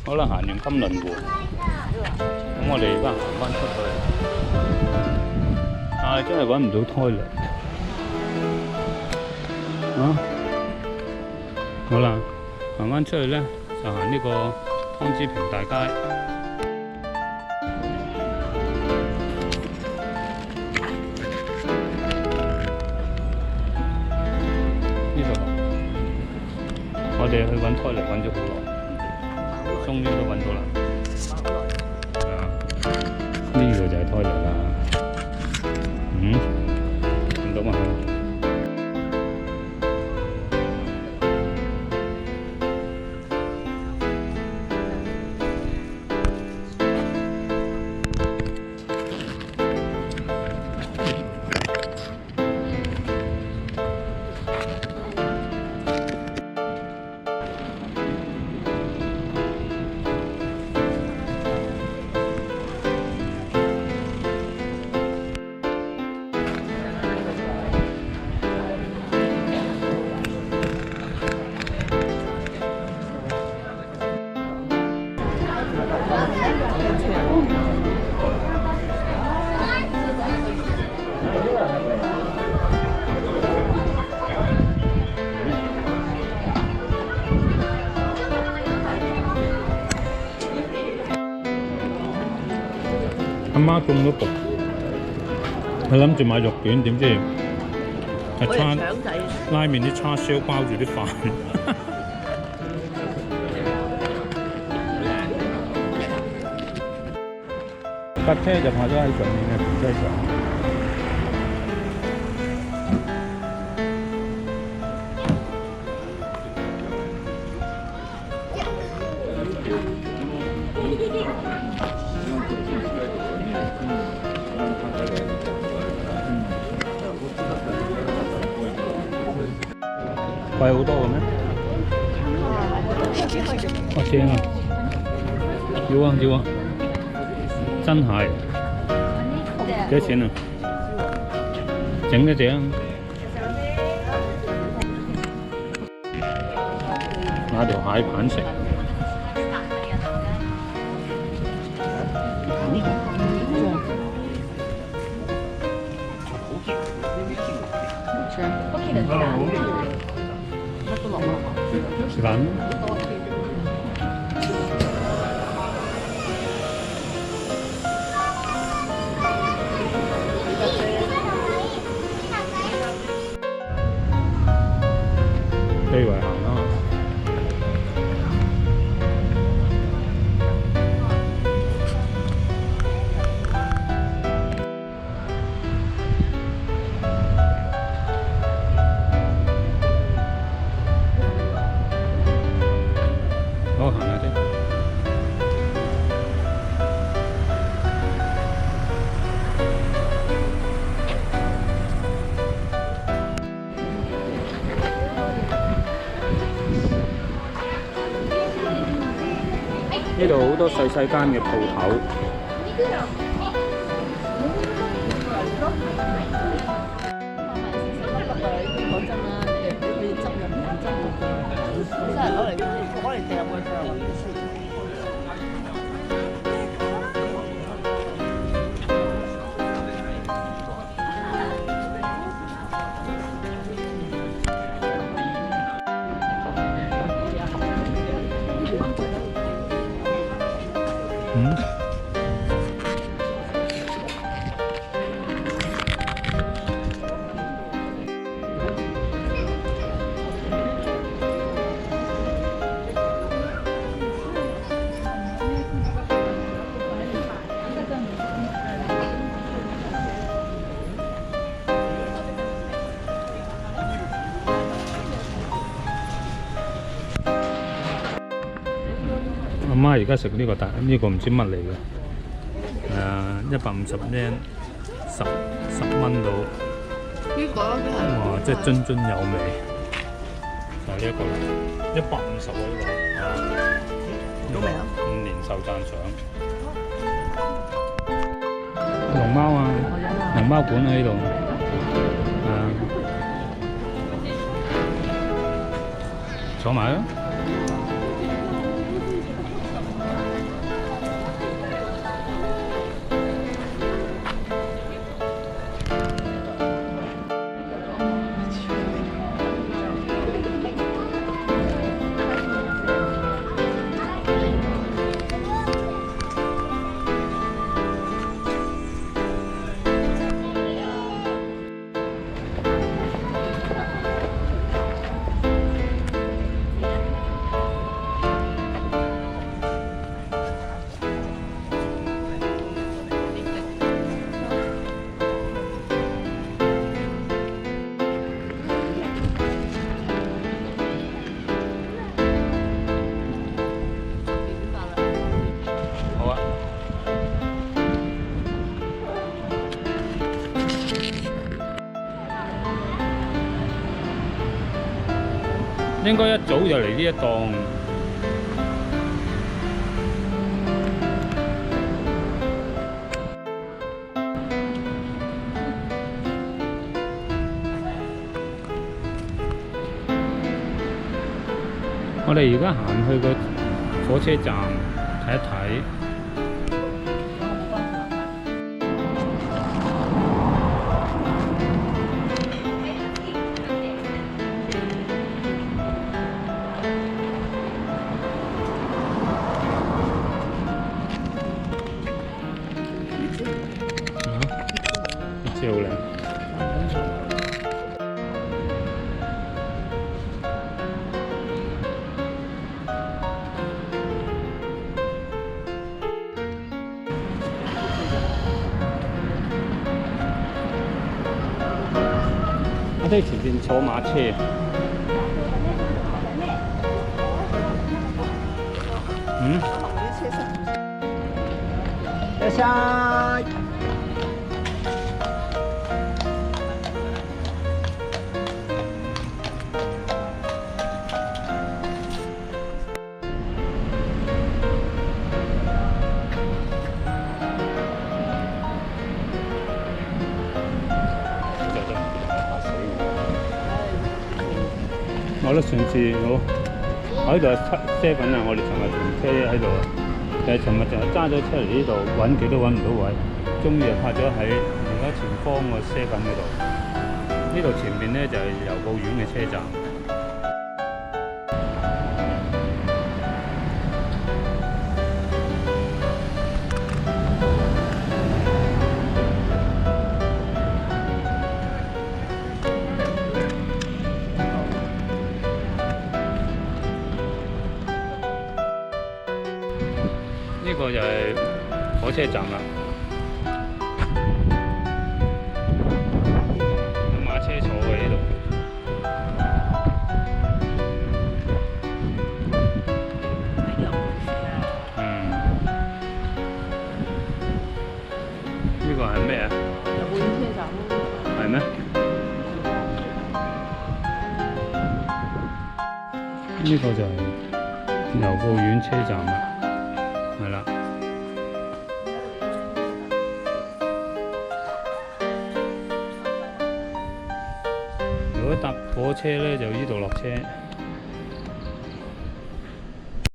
可能行完金輪湖，咁我哋而家行翻出去，但係真係揾唔到toilet啊！好啦，行翻出去咧，就行呢個湯之平大街。呢度，我哋去揾toilet揾咗好耐，終於都揾到啦。係啊，呢度就係toilet啦。見到嘛？阿媽中咗毒，佢諗住買肉卷，點知係拉麵啲叉燒包住啲飯。架車就泊咗喺上面嘅停車場。貴好多嘅咩？哇正啊！要啊要啊！真係幾多錢啊？整一整，買條蟹棒食。食飯。四圍行啦。好，行下先。呢度好多細細間嘅鋪頭。阿媽而家食呢個呢個唔知乜嚟嘅，150 yen， 10蚊到。呢個哇，即係津津有味。就係呢一個啦，150喎呢個。到未啊？5年受讚賞。龍貓啊，龍貓館喺呢度。坐埋啊！應該一早就嚟呢一檔。我哋而家行去個火車站睇一睇。好靚。我哋前邊坐馬車。いらっしゃい。我覺得上次我喺度7啊，我哋尋日停車喺度，但係尋日就係揸咗車嚟呢度揾極都揾唔到位，終於就泊咗喺而家前方個7嗰度。呢度前面咧就係郵報院嘅車站。呢個就係火車站啦，有馬車坐喺呢度。呢個係咩啊？郵報院車站咯。係咩？呢個就係郵報院車站啦。係啦，如果搭火車咧，就呢度落車。